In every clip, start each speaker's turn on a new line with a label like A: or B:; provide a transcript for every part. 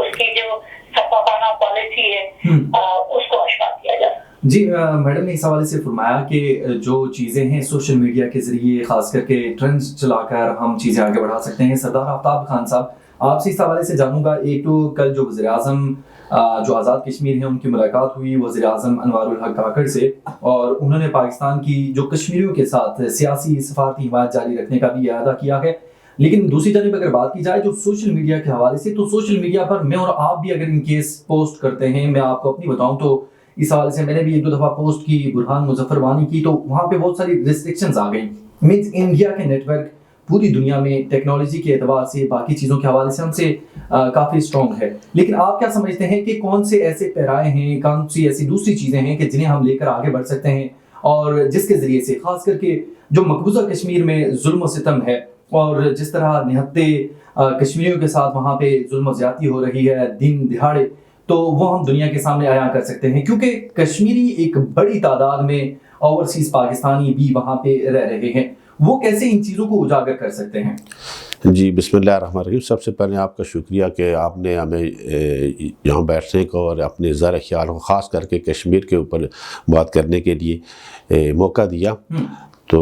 A: اس کی جو سفاکانہ پالیسی ہے اس کو اشکار کیا جائے۔
B: جی میڈم نے اس حوالے سے فرمایا کہ جو چیزیں ہیں سوشل میڈیا کے ذریعے خاص کر کے ٹرینڈز چلا کر ہم چیزیں آگے بڑھا سکتے ہیں۔ سردار آفتاب خان صاحب، آپ سے اس حوالے سے جانوں گا، ایک تو کل جو وزیر اعظم جو آزاد کشمیر ہیں ان کی ملاقات ہوئی وزیر اعظم انوار الحق کاکڑ سے، اور انہوں نے پاکستان کی جو کشمیریوں کے ساتھ سیاسی سفارتی حمایت جاری رکھنے کا بھی اعادہ کیا ہے۔ لیکن دوسری جانب اگر بات کی جائے جو سوشل میڈیا کے حوالے سے، تو سوشل میڈیا پر میں اور آپ بھی اگر ان کیس پوسٹ کرتے ہیں، میں آپ کو اپنی بتاؤں تو اس حوالے سے میں نے بھی ایک دو دفعہ پوسٹ کی، برہان مظفر وانی کی، تو وہاں پہ بہت ساری ریسٹرکشنز آ گئی۔ مینس انڈیا کے نیٹ ورک پوری دنیا میں ٹیکنالوجی کے اعتبار سے باقی چیزوں کے حوالے سے ہم سے کافی اسٹرانگ ہے، لیکن آپ کیا سمجھتے ہیں کہ کون سے ایسے پیرائے ہیں، کون سی ایسی دوسری چیزیں ہیں کہ جنہیں ہم لے کر آگے بڑھ سکتے ہیں، اور جس کے ذریعے سے خاص کر کے جو مقبوضہ کشمیر میں ظلم و ستم ہے اور جس طرح نہتے کشمیریوں کے ساتھ وہاں پہ ظلم و زیادتی ہو رہی ہے دن دہاڑے، تو وہ ہم دنیا کے سامنے عیاں کر سکتے ہیں، کیونکہ کشمیری ایک بڑی تعداد میں اوورسیز پاکستانی بھی وہاں پہ رہ رہے ہیں، وہ کیسے ان چیزوں کو اجاگر کر سکتے ہیں؟
C: جی بسم اللہ الرحمن الرحیم۔ سب سے پہلے آپ کا شکریہ کہ آپ نے ہمیں یہاں بیٹھنے کو اور اپنے زر خیال کو خاص کر کے کشمیر کے اوپر بات کرنے کے لیے موقع دیا۔ تو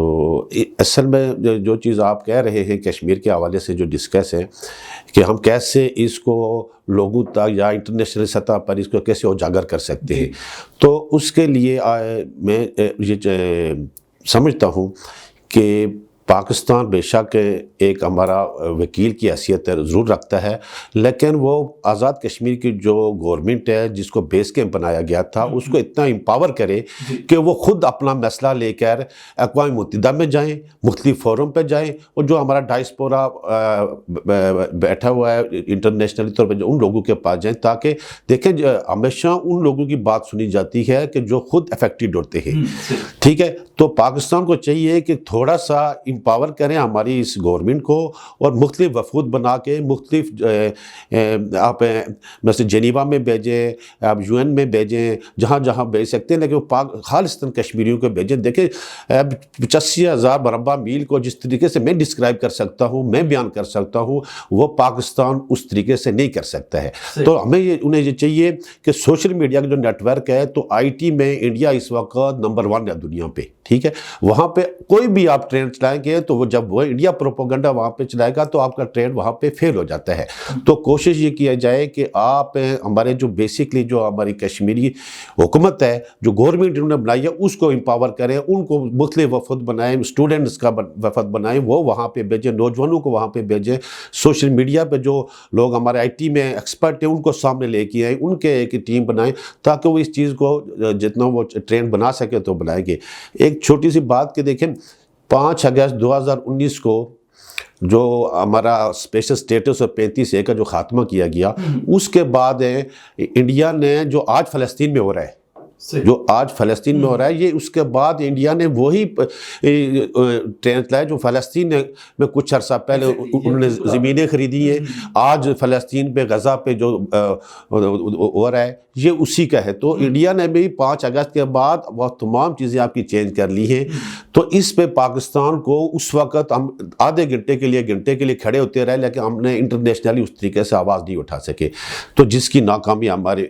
C: اصل میں جو چیز آپ کہہ رہے ہیں کشمیر کے حوالے سے جو ڈسکس ہے کہ ہم کیسے اس کو لوگوں تک یا انٹرنیشنل سطح پر اس کو کیسے اجاگر کر سکتے ہیں، تو اس کے لیے میں یہ سمجھتا ہوں کہ پاکستان بے شک ایک ہمارا وکیل کی حیثیت ضرور رکھتا ہے، لیکن وہ آزاد کشمیر کی جو گورنمنٹ ہے جس کو بیس کیمپ بنایا گیا تھا اس کو اتنا امپاور کرے کہ وہ خود اپنا مسئلہ لے کر اقوام متحدہ میں جائیں، مختلف فورم پہ جائیں، اور جو ہمارا ڈائسپورا بیٹھا ہوا ہے انٹرنیشنل طور پہ ان لوگوں کے پاس جائیں، تاکہ دیکھیں ہمیشہ ان لوگوں کی بات سنی جاتی ہے کہ جو خود افیکٹڈ ہوتے ہیں، ٹھیک ہے۔ تو پاکستان کو چاہیے کہ تھوڑا سا امپاور کریں ہماری اس گورنمنٹ کو، اور مختلف وفود بنا کے مختلف آپ مثلا جنیوا میں بھیجیں، آپ UN میں بھیجیں، جہاں جہاں بھیج سکتے ہیں، لیکن خالصتاً کشمیریوں کو بھیجیں۔ دیکھیں 85,000 مربع میل کو جس طریقے سے میں ڈسکرائب کر سکتا ہوں، میں بیان کر سکتا ہوں، وہ پاکستان اس طریقے سے نہیں کر سکتا ہے۔ تو ہمیں انہیں یہ چاہیے کہ سوشل میڈیا کا جو نیٹ ورک ہے، تو IT میں انڈیا اس وقت نمبر 1 ہے دنیا پہ، ٹھیک ہے۔ وہاں پہ کوئی بھی آپ ٹرینڈ چلائیں گے تو وہ جب وہ انڈیا پروپیگنڈا وہاں پہ چلائے گا تو آپ کا ٹرینڈ وہاں پہ فیل ہو جاتا ہے۔ تو کوشش یہ کیا جائے کہ آپ ہمارے جو بیسکلی جو ہماری کشمیری حکومت ہے، جو گورنمنٹ انہوں نے بنائی ہے، اس کو امپاور کریں، ان کو مختلف وفد بنائیں، اسٹوڈنٹس کا وفد بنائیں، وہ وہاں پہ بھیجیں، نوجوانوں کو وہاں پہ بھیجیں، سوشل میڈیا پہ جو لوگ ہمارے IT میں ایکسپرٹ ہیں ان کو سامنے لے کے آئیں، ان کے ایک ٹیم بنائیں، تاکہ وہ اس چیز کو جتنا وہ ٹرینڈ بنا سکے تو بنائیں گے۔ ایک چھوٹی سی بات کہ دیکھیں 5 اگست 2019 کو جو ہمارا اسپیشل اسٹیٹس اور 35A کا جو خاتمہ کیا گیا، اس کے بعد انڈیا نے جو آج فلسطین میں ہو رہا ہے، جو آج فلسطین میں ہو رہا ہے، یہ اس کے بعد انڈیا نے وہی ٹرین چلایا جو فلسطین میں کچھ عرصہ پہلے انہوں نے زمینیں خریدی ہیں، آج فلسطین پہ غزہ پہ جو ہو رہا ہے یہ اسی کا ہے۔ تو انڈیا نے بھی 5 اگست کے بعد وہ تمام چیزیں آپ کی چینج کر لی ہیں۔ تو اس پہ پاکستان کو اس وقت ہم آدھے گھنٹے کے لیے کھڑے ہوتے رہے، لیکن ہم نے انٹرنیشنلی اس طریقے سے آواز نہیں اٹھا سکے، تو جس کی ناکامی ہمارے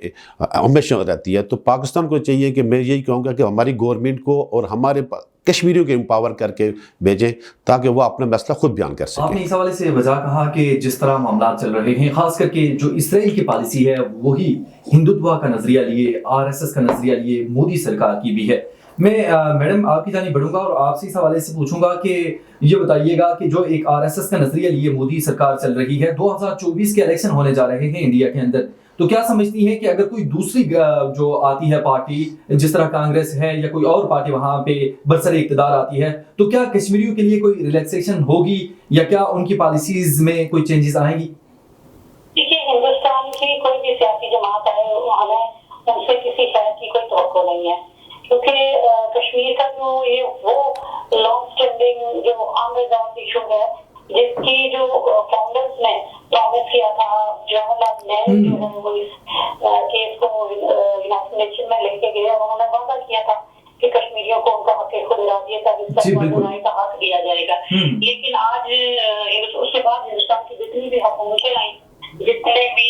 C: ہمیشہ رہتی ہے۔ تو پاکستان کو چاہیے کہ میں یہی کہوں گا کہ ہماری گورنمنٹ کو اور ہمارے کشمیریوں کے امپاور کر کے بھیجیں، تاکہ وہ اپنا مسئلہ خود بیان کر سکیں۔
B: آپ نے اس حوالے سے وجہ کہا کہ جس طرح معاملات چل رہے ہیں، خاص کر کے جو اسرائیل کی پالیسی ہے وہی ہندوتوا کا نظریہ لیے، RSS کا نظریہ لیے مودی سرکار کی بھی ہے۔ میں میڈم آپ کی جانب بڑھوں گا اور آپ سے اس حوالے سے پوچھوں گا کہ یہ بتائیے گا کہ جو ایک RSS کا نظریہ لیے مودی سرکار چل رہی ہے، 2024 کے الیکشن ہونے جا رہے ہیں انڈیا کے اندر، تو کیا سمجھتی ہیں کہ اگر کوئی دوسری جو آتی ہے پارٹی جس طرح کانگریس ہے یا کوئی اور پارٹی وہاں پہ برسر اقتدار آتی ہے، تو کیا کشمیریوں کے لیے کوئی ریلیکسیشن ہوگی یا کیا ان کی پالیسیز میں کوئی چینجز آئیں گی؟
A: دیکھیے ہندوستان کی کوئی بھی سیاسی جماعت ہے، ہمیں ان سے کسی شہر کی کوئی توقع نہیں ہے، کیونکہ کشمیر کا جو یہ وہ لانگ اسٹینڈنگ جو انریزالوڈ ایشو ہے، جس کی جو فاؤنڈرز نے پرومس کیا تھا، جواہر لال نہرو جو ہے وہ اس کیس کو یونائٹڈ نیشن میں لے کے گئے اور انہوں نے وعدہ کیا تھا کہ کشمیریوں کو ان کا حق خود ارادی کا کا حق دیا جائے گا۔ لیکن آج اس کے بعد ہندوستان کی جتنی بھی حکومتیں آئیں، جتنے بھی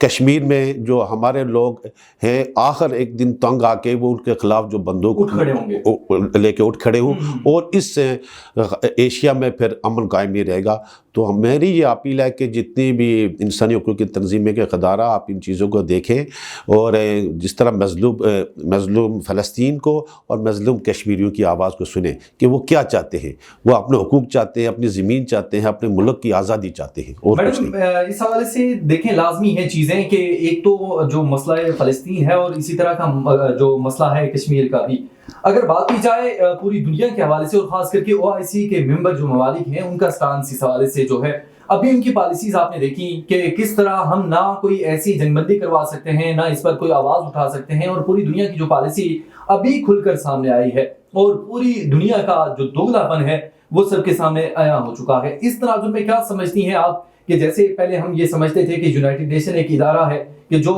C: کشمیر میں جو ہمارے لوگ ہیں آخر ایک دن تنگ آ کے وہ ان کے خلاف جو بندوق لے کے اٹھ کھڑے ہوں، اور اس سے ایشیا میں پھر امن قائم نہیں رہے گا. تو میری یہ اپیل ہے کہ جتنی بھی انسانی حقوق کی تنظیمیں کے ادارہ آپ ان چیزوں کو دیکھیں، اور جس طرح مظلوم فلسطین کو اور مظلوم کشمیریوں کی آواز کو سنیں کہ وہ کیا چاہتے ہیں. وہ اپنے حقوق چاہتے ہیں، اپنی زمین چاہتے ہیں، اپنے ملک کی آزادی چاہتے ہیں. اور
B: میڈم اس حوالے سے دیکھیں لازمی ہے چیزیں کہ ایک تو جو مسئلہ فلسطین ہے اور اسی طرح کا جو مسئلہ ہے کشمیر کا بھی، اگر بات کی جائے پوری دنیا کے حوالے سے اور خاص کر کے OIC کے ممبر جو ممالک ہیں ان کا سٹانس اس حوالے سے جو ہے، ابھی ان کی پالیسیز آپ نے دیکھی کہ کس طرح ہم نہ کوئی ایسی جنگ بندی کروا سکتے ہیں، نہ اس پر کوئی آواز اٹھا سکتے ہیں، اور پوری دنیا کی جو پالیسی ابھی کھل کر سامنے آئی ہے اور پوری دنیا کا جو دوگلا پن ہے وہ سب کے سامنے آیا ہو چکا ہے. اس تناظر میں کیا سمجھتی ہیں آپ کہ جیسے پہلے ہم یہ سمجھتے تھے کہ یونائٹڈ نیشن ایک ادارہ ہے کہ جو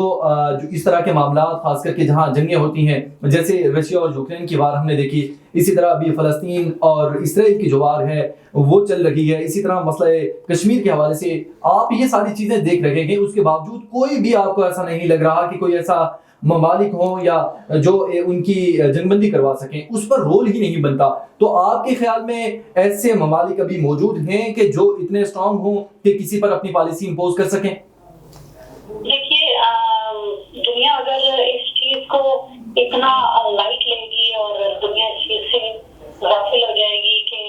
B: اس طرح کے معاملات خاص کر کے جہاں جنگیں ہوتی ہیں، جیسے رشیا اور یوکرین کی وار ہم نے دیکھی، اسی طرح ابھی فلسطین اور اسرائیل کی جو وار ہے وہ چل رہی ہے، اسی طرح مسئلہ کشمیر کے حوالے سے آپ یہ ساری چیزیں دیکھ رہے ہیں، اس کے باوجود کوئی بھی آپ کو ایسا نہیں لگ رہا کہ کوئی ایسا ممالک ہوں یا جو ان کی جنگ بندی کروا سکیں، اس پر رول ہی نہیں بنتا. تو آپ کے خیال میں ایسے ممالک ابھی موجود ہیں کہ جو اتنے اسٹرانگ ہوں کہ کسی پر اپنی پالیسی امپوز کر سکیں؟
A: دیکھیے دنیا اگر اس چیز کو اتنا لائٹ لے گی اور دنیا اس چیز سے غافل ہو جائے گی کہ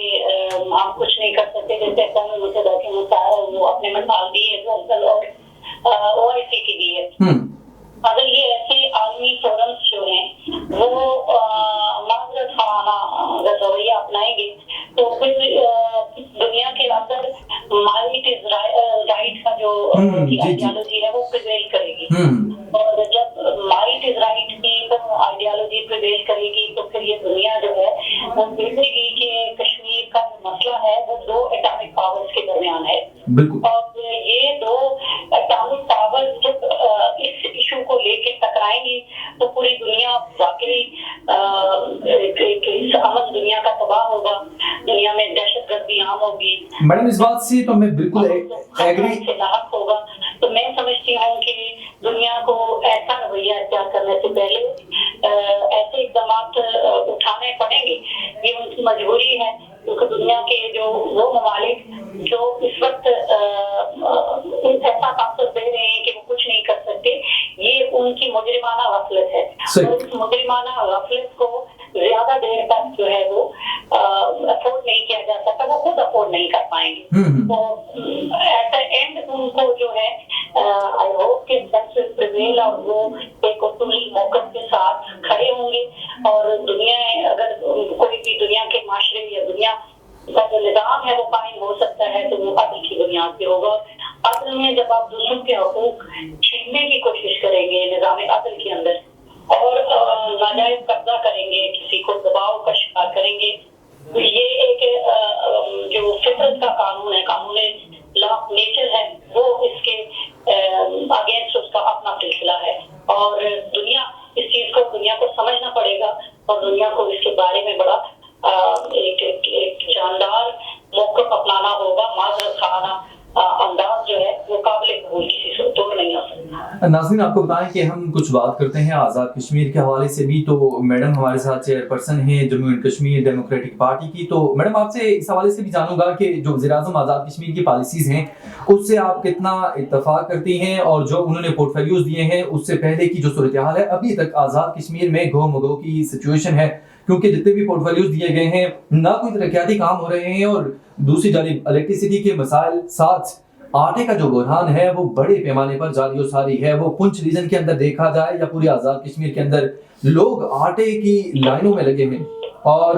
A: ہم کچھ نہیں کر سکتے، جیسے اقوام متحدہ کے مسائل وہ اپنے مثال دی ہے اور OIC کی دی ہے، اگر یہ ایسے عالمی فورمز جو ہیں وہ معذرت خانہ رویہ اپنائیں گے تو پھر دنیا کے اندر مائٹ از رائٹ کا جو آئیڈیالوجی ہے وہ پریویل کرے گی، اور جب مائٹ از رائٹ کی آئیڈیالوجی پریویل کرے گی تو پھر یہ دنیا جو ہے وہ دیکھے گی کہ کشمیر کا مسئلہ ہے وہ دو اٹامک پاورز کے درمیان ہے، اور یہ دو اٹامک پاورز جب اس ایشو کو لے کے ٹکرائیں گی تو پوری دنیا واقعی امن دنیا کا تباہ ہوگا، دنیا میں دہشت گردی عام ہوگی.
B: میڈم اس بات سے تو میں بالکل ایگری
A: لاحق ہوگا. تو میں سمجھتی ہوں کہ دنیا کو ایسا رویہ اختیار کرنے سے پہلے ایسے اقدامات اٹھانے پڑیں گے، یہ ان کی مجبوری ہے، کیونکہ دنیا کے جو وہ ممالک جو اس وقت ایسا تاثر دے رہے ہیں کہ وہ کچھ نہیں کر سکتے، یہ ان کی مجرمانہ غفلت ہے، اور اس مجرمانہ غفلت کو زیادہ دیر تک جو ہے وہ افورڈ نہیں کیا جا سکتا، وہ خود افورڈ نہیں کر پائیں گے. تو ایٹ دا اینڈ ان کو جو ہے آئی ہوپ کہ سینس ول پریویل اور وہ ایک اصولی موقف کے ساتھ کھڑے ہوں گے، اور دنیا اگر کوئی بھی دنیا کے معاشرے یا دنیا کا جو نظام ہے وہ قائم ہو سکتا ہے تو وہ عدل کی بنیاد پہ ہوگا. عدل میں جب آپ دوسروں کے حقوق چھیننے کی کوشش کریں گے نظام عدل کے اندر اور ناجائز قبضہ کریں گے، کسی کو دباؤ کا شکار کریں گے، یہ ایک جو فطرت کا قانون ہے، قانون لا آف نیچر ہے، وہ اس کے اگینسٹ اس کا اپنا سلسلہ ہے، اور دنیا اس چیز کو دنیا کو سمجھنا پڑے گا، اور دنیا کو اس کے بارے میں بڑا ایک جاندار موقف اپنانا ہوگا. معذرت خانہ انداز جو ہے وہ قابل قبول کسی سے توڑ نہیں ہو سکتا.
B: ناظرین آپ کو بتائیں کہ ہم کچھ بات کرتے ہیں آزاد کشمیر کے حوالے سے بھی، تو میڈم ہمارے ساتھ چیئرپرسن ہیں Jammu and Kashmir democratic party کی. تو میڈم آپ سے اس حوالے سے بھی جانوں گا کہ جو وزیر اعظم آزاد کشمیر کی پالیسیز ہیں اس سے آپ کتنا اتفاق کرتی ہیں، اور جو انہوں نے پورٹ فولیوز دیے ہیں اس سے پہلے کی جو صورتحال ہے ابھی تک آزاد کشمیر میں گو مگو کی سچویشن ہے، کیونکہ جتنے بھی پورٹ فولیوز دیے گئے ہیں نہ کوئی ترقیاتی کام ہو رہے ہیں، اور دوسری جانب الیکٹریسٹی کے مسائل، ساتھ آٹے کا جو بحران ہے وہ بڑے پیمانے پر جاری و ساری ہے. وہ پنچ ریجن کے اندر دیکھا جائے یا پوری آزاد کشمیر کے اندر لوگ آٹے کی لائنوں میں لگے ہیں اور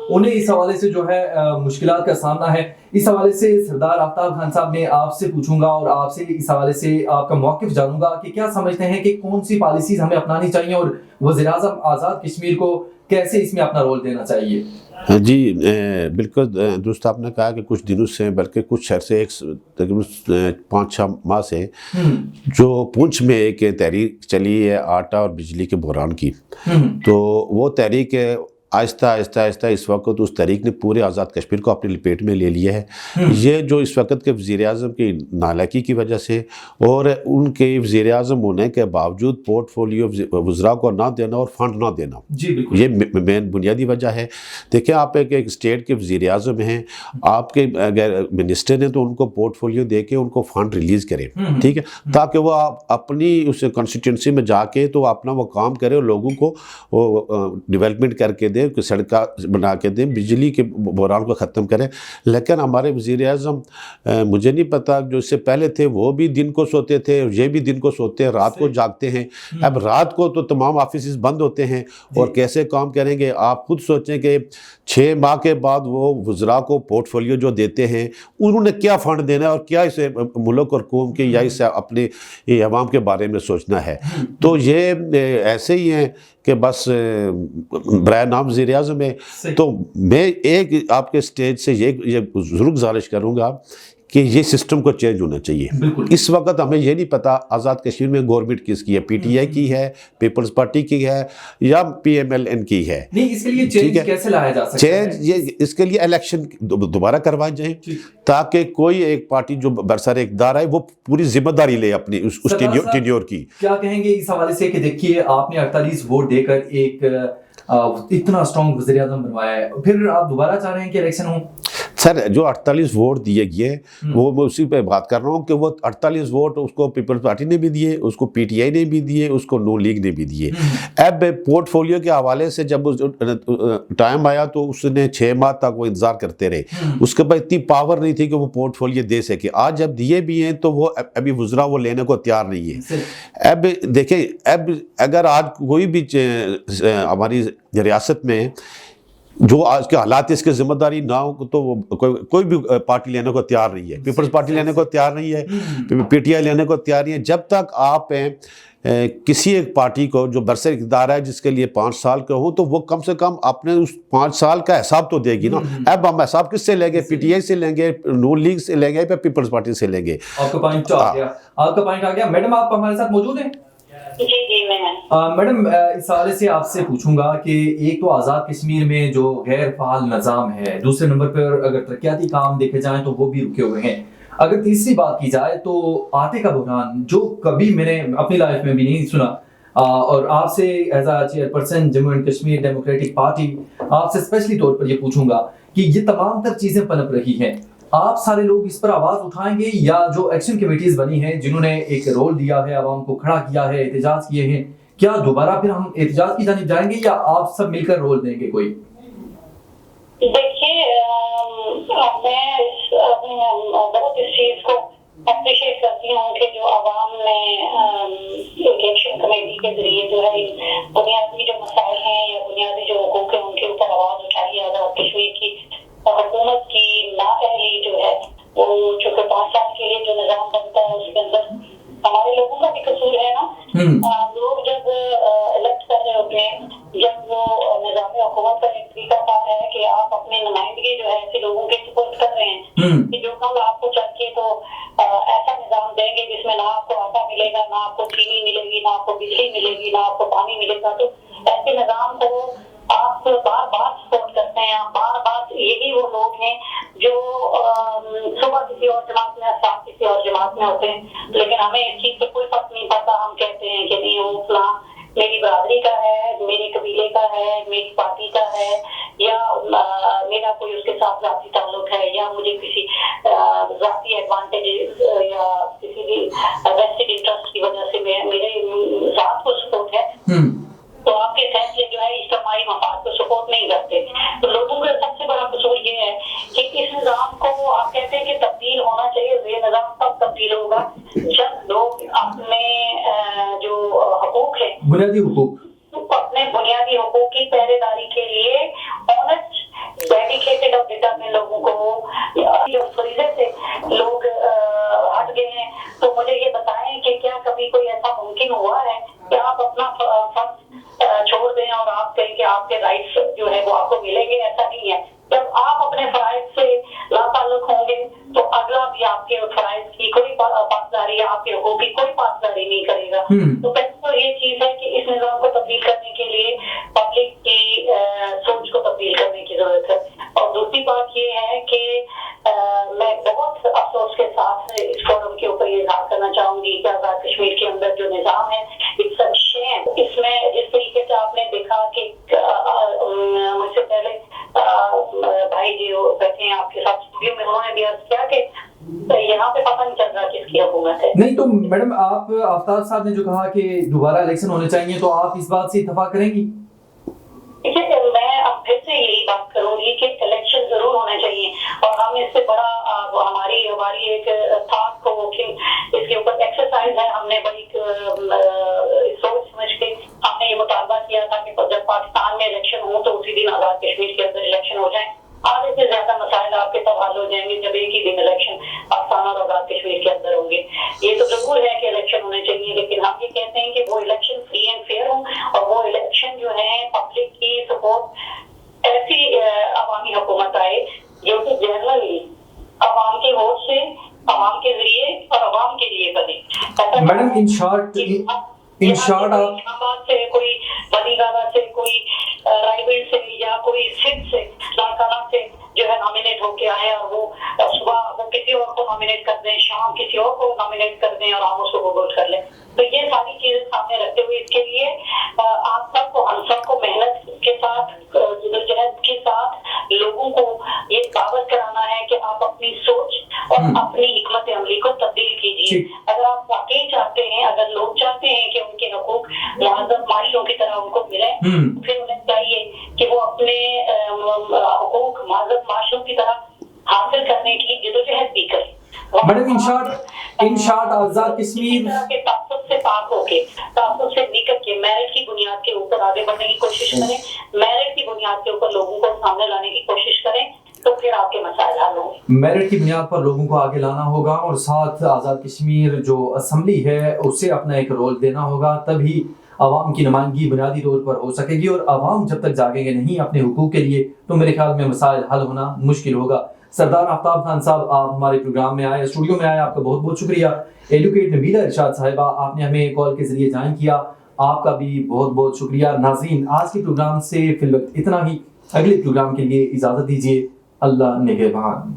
B: انہیں اس حوالے سے جو ہے مشکلات کا سامنا ہے. اس حوالے سے سردار آفتاب خان صاحب میں آپ سے پوچھوں گا اور آپ سے اس حوالے سے آپ کا موقف جانوں گا کہ کیا سمجھتے ہیں کہ کون سی پالیسیز ہمیں اپنانی چاہیے اور وزیر اعظم آزاد کشمیر کو کیسے اس میں اپنا رول دینا چاہیے؟
C: جی بالکل درست آپ نے کہا کہ کچھ دنوں سے بلکہ کچھ عرصے تقریباً 5-6 ماہ سے جو پونچھ میں ایک تحریک چلی ہے آٹا اور بجلی کے بحران کی، تو وہ تحریک آہستہ آہستہ اس وقت اس تحریک نے پورے آزاد کشمیر کو اپنی لپیٹ میں لے لیا ہے۔ یہ جو اس وقت کے وزیر اعظم کی نالائکی کی وجہ سے اور ان کے وزیر اعظم ہونے کے باوجود پورٹ فولیو وزراء کو نہ دینا اور فنڈ نہ دینا،
B: جی بالکل،
C: یہ مین بنیادی وجہ ہے۔ دیکھیں آپ ایک اسٹیٹ کے وزیر اعظم ہیں، آپ کے اگر منسٹر ہیں تو ان کو پورٹ فولیو دے کے ان کو فنڈ ریلیز کریں، ٹھیک ہے، تاکہ وہ اپنی اس کانسٹیٹوئنسی میں جا کے تو اپنا وہ کام کرے اور لوگوں کو ڈیولپمنٹ کر کے دے، سڑکیں بنا کے دیں، بجلی کے بحران کو ختم کریں۔ لیکن ہمارے وزیر اعظم مجھے نہیں پتا جو اس سے پہلے تھے وہ بھی دن کو سوتے تھے، یہ بھی دن کو سوتے ہیں، رات کو جاگتے ہیں۔ اب رات کو تو تمام آفیسز بند ہوتے ہیں اور کیسے کام کریں گے؟ آپ خود سوچیں کہ 6 ماہ کے بعد وہ وزراء کو پورٹ فولیو جو دیتے ہیں انہوں نے کیا فنڈ دینا ہے اور کیا اسے ملک اور قوم کے یا اسے اپنے عوام کے بارے میں سوچنا ہے۔ تو یہ ایسے ہی ہیں کہ بس برائے نام وزیر اعظم ہے۔ تو میں ایک آپ کے اسٹیج سے یہ ضرور گزارش کروں گا کہ یہ سسٹم کو چینج ہونا چاہیے۔ اس وقت ہمیں یہ نہیں پتا آزاد کشمیر میں گورنمنٹ کس کی ہے، پی ٹی آئی کی ہے، پیپلز پارٹی کی ہے یا پی ایم ایل این کی ہے۔
B: نہیں، اس کے لیے چینج کیسے لایا جا سکتا ہے؟
C: چینج یہ اس کے لیے الیکشن دوبارہ کروائے جائیں تاکہ کوئی ایک پارٹی جو برسر اقتدار ہے وہ پوری ذمہ داری لے اپنی اس ٹینیور کی۔
B: کیا کہیں گے اس حوالے سے کہ دیکھیے آپ نے 48 ووٹ دے کر ایک اتنا اسٹرانگ وزیر اعظم بنوایا ہے، پھر آپ دوبارہ چاہ رہے ہیں کہ الیکشن ہوں؟
C: سر جو 48 ووٹ دیے گئے وہ میں اسی پہ بات کر رہا ہوں کہ وہ 48 ووٹ اس کو پیپلز پارٹی نے بھی دیے، اس کو پی ٹی آئی نے بھی دیے، اس کو نون لیگ نے بھی دیے۔ اب پورٹ فولیو کے حوالے سے جب ٹائم آیا تو اس نے 6 ماہ تک وہ انتظار کرتے رہے، اس کے بعد اتنی پاور نہیں تھی کہ وہ پورٹ فولیو دے سکے۔ آج جب دیے بھی ہیں تو وہ ابھی وزراء وہ لینے کو تیار نہیں ہے۔ اب دیکھیں، اب اگر آج کوئی بھی ہماری ریاست میں جو آج کے حالات اس کی ذمہ داری نہ ہو تو کوئی بھی پارٹی لینے کو تیار نہیں ہے، پیپلز پارٹی لینے کو تیار نہیں ہے، پی ٹی آئی لینے کو تیار نہیں ہے۔ جب تک آپ کسی ایک پارٹی کو جو برسر اقتدار ہے جس کے لیے 5 سال کا ہو تو وہ کم سے کم اپنے اس 5 سال کا حساب تو دے گی نا۔ اب ہم حساب کس سے لیں گے؟ پی ٹی آئی سے لیں گے، نون لیگ سے لیں گے، یا پیپلز پارٹی سے لیں گے؟
B: آپ کا پوائنٹ آ گیا۔ میڈم آپ ہمارے ساتھ موجود ہیں؟
A: جی میں
B: میڈم اس حوالے سے آپ سے پوچھوں گا کہ ایک تو آزاد کشمیر میں جو غیر فعال نظام ہے، دوسرے نمبر پر اگر ترقیاتی کام دیکھے جائیں تو وہ بھی رکے ہوئے ہیں، اگر تیسری بات کی جائے تو آٹے کا بحران جو کبھی میں نے اپنی لائف میں بھی نہیں سنا، اور آپ سے as a chairperson Jammu and Kashmir democratic party آپ سے اسپیشلی طور پر یہ پوچھوں گا کہ یہ تمام تر چیزیں پنپ رہی ہیں، آپ سارے لوگ اس پر آواز اٹھائیں گے یا جو ایکشن کمیٹیز بنی ہیں جنہوں نے ایک رول دیا ہے، عوام کو کھڑا کیا ہے، احتجاج کیے ہیں، کیا دوبارہ پھر ہم احتجاج کی جانب جائیں گے یا آپ سب مل کر رول دیں گے کوئی؟
A: دیکھیے میں بہت اس چیز کو اپریشیٹ کرتی ہوں کہ جو عوام نے الیکشن کمیٹی کے ذریعے جو ہے بنیادی جو مسائل ہیں یا بنیادی جو حقوق ہیں ان کے اوپر آواز اٹھائی ہے۔ آزاد کشمیر کی حکومت کی نااہلی جو ہے وہ چونکہ 5 سال کے لیے جو نظام بنتا ہے اس کے اندر ہمارے لوگوں کا بھی قصور ہے نا۔ لوگ جب الیکٹ کر رہے ہوتے ہیں، جب وہ نظام حکومت کا ایک طریقہ کار ہے کہ آپ اپنے نمائندگی جو ہے ایسے لوگوں کے سپورٹ کر رہے ہیں کہ جو کل آپ کو چاہیے تو ایسا نظام دیں گے جس میں نہ آپ کو آٹا ملے گا، نہ آپ کو چینی ملے گی، نہ آپ کو بجلی ملے گی، نہ آپ کو پانی ملے گا۔ تو ایسے نظام کو آپ بار بار سپورٹ کرتے ہیں، بار بار یہی وہ لوگ ہیں جو صبح کسی اور جماعت میں، شام کسی اور جماعت میں ہوتے ہیں، لیکن ہمیں اس چیز سے کوئی فرق نہیں پڑتا۔ ہم کہتے ہیں کہ نہیں وہ فلاں میری برادری کا ہے، میرے قبیلے کا ہے، میری پارٹی کا ہے، یا میرا کوئی اس کے ساتھ ذاتی تعلق ہے، یا مجھے کسی ذاتی ایڈوانٹیج یا کسی بھی ویسٹڈ انٹرسٹ کی وجہ سے میرے ذات کو سپورٹ ہے، تو آپ کے فیصلے جو ہے اجتماعی مفاد کو سپورٹ نہیں کرتے۔ تو لوگوں کا سب سے بڑا قصور یہ ہے کہ اس نظام کو آپ کہتے ہیں کہ تبدیل ہونا چاہیے، یہ نظام تب تبدیل ہوگا جب لوگ اپنے جو حقوق ہیں،
B: بنیادی حقوق،
A: اپنے بنیادی حقوق کی پہرے داری کے لیے آنسٹ، ڈیڈیکیٹڈ اور ڈٹرمنڈ لوگوں کو جو فریضے سے لوگ ہٹ گئے ہیں، تو مجھے یہ بتائیں کہ کیا کبھی کوئی ایسا ممکن ہوا ہے کہ آپ اپنا فرض چھوڑ دیں اور آپ کہیں کہ آپ کے رائٹس جو ہے وہ آپ کو ملیں گے؟ ایسا نہیں ہے۔ جب آپ اپنے فرائض سے لا تعلق ہوں گے تو اگلا بھی آپ کے فرائض کی کوئی پاسداری، آپ کے حقوق کی کوئی پاسداری نہیں کرے گا۔ تو پہلے تو یہ چیز ہے کہ اس نظام کو تبدیل کرنے کے لیے پبلک کی سوچ دوسری بات یہ ہے کہ میں بہت افسوس کے ساتھ اس فورم کے اوپر یہ اظہار کرنا چاہوں گی کہ آزاد کشمیر کے اندر جو نظام ہے اٹس اے شیم. اس میں جس طریقے سے آپ نے دیکھا کہ مجھ سے پہلے بھائی جی بیٹھے ہیں آپ کے ساتھ اسٹوڈیو میں, انہوں نے بھی عرض کیا کہ یہاں پہ پتہ نہیں چل رہا کس کی حکومت ہے.
B: نہیں تو میڈم آپ آفتاب صاحب نے جو کہا کہ دوبارہ الیکشن ہونے چاہیے, تو آپ اس بات سے اتفاق کریں گی؟
A: میں اب پھر سے یہی بات کروں گی کہ الیکشن ضرور ہونے چاہیے, اور ہم اس سے بڑا ہماری ایک تھاٹ پرووکنگ اس کے اوپر ایکسرسائز ہے. ہم نے بڑی سوچ سمجھ کے ہم نے یہ مطالبہ کیا تھا کہ جب پاکستان میں الیکشن ہو تو اسی دن آزاد کشمیر کے اندر الیکشن ہو جائیں. آدھے سے زیادہ مسائل آپ کے تب حل ہو جائیں گے جب ایک ہی دن الیکشن پاکستان اور آزاد کشمیر کے اندر ہوں گے. یہ تو ضرور ہے کہ الیکشن ہونے چاہیے, لیکن ہم یہ کہتے ہیں کہ وہ الیکشن فری اینڈ فیئر ہوں, اور وہ الیکشن جو ہے پبلک کی سپورٹ ایسی عوامی حکومت آئے جو کہ جنرلی عوام کے ووٹ سے, عوام کے ذریعے اور عوام کے لیے بنے.
B: میڈم ان شارٹ
A: آپ سے کوئی ولی گالا سے, کوئی رائبل سے, یا کوئی سندھ سے, لاڑکانہ سے جو ہے نامینیٹ ہو کے آئے, اور وہ صبح وہ کسی اور کو نامینیٹ کر دیں, شام کسی اور کو نامینیٹ کر دیں, اور ہم اس کو ووٹ کر لیں. تو یہ ساری چیزیں سامنے رکھتے ہوئے اس کے لیے آپ سب کو, ہم سب کو محنت کے ساتھ, جدوجہد کے ساتھ لوگوں کو یہ دعوت کرانا ہے کہ آپ اپنی سوچ اور اپنی حکمت عملی کو تبدیل کیجیے. اگر آپ واقعی چاہتے ہیں, اگر لوگ چاہتے ہیں کہ ان کے حقوق مہذب معاشروں کی طرح ان کو ملیں, پھر انہیں چاہیے کہ وہ اپنے حقوق مہذب معاشروں کی طرح حاصل کرنے کی جدوجہد بھی کریں.
B: Madam in short Azad Kashmir
A: کے تعصب سے پاک ہو کے, تعصب سے نکل کے میرٹ کی بنیاد کے اوپر آگے بڑھنے کی کوشش کریں, میرٹ کی بنیاد کے اوپر لوگوں کو سامنے لانے کی کوشش کریں, تو پھر آپ کے مسائل حل ہوں گے.
B: میرٹ کی بنیاد پر لوگوں کو آگے لانا ہوگا, اور ساتھ آزاد کشمیر جو اسمبلی ہے اسے اپنا ایک رول دینا ہوگا, تبھی عوام کی نمائندگی بنیادی طور پر ہو سکے گی. اور عوام جب تک جاگیں گے نہیں اپنے حقوق کے لیے, تو میرے خیال میں مسائل حل ہونا مشکل ہوگا. سردار آفتاب خان صاحب, آپ ہمارے پروگرام میں آئے, اسٹوڈیو میں آئے, آپ کا بہت بہت شکریہ. ایڈوکیٹ نبیلہ ارشاد صاحبہ, آپ نے ہمیں کال کے ذریعے جوائن کیا, آپ کا بھی بہت بہت شکریہ. ناظرین, آج کے پروگرام سے فی الوقت اتنا ہی. اگلے پروگرام کے لیے اجازت دیجیے. اللہ نگہبان.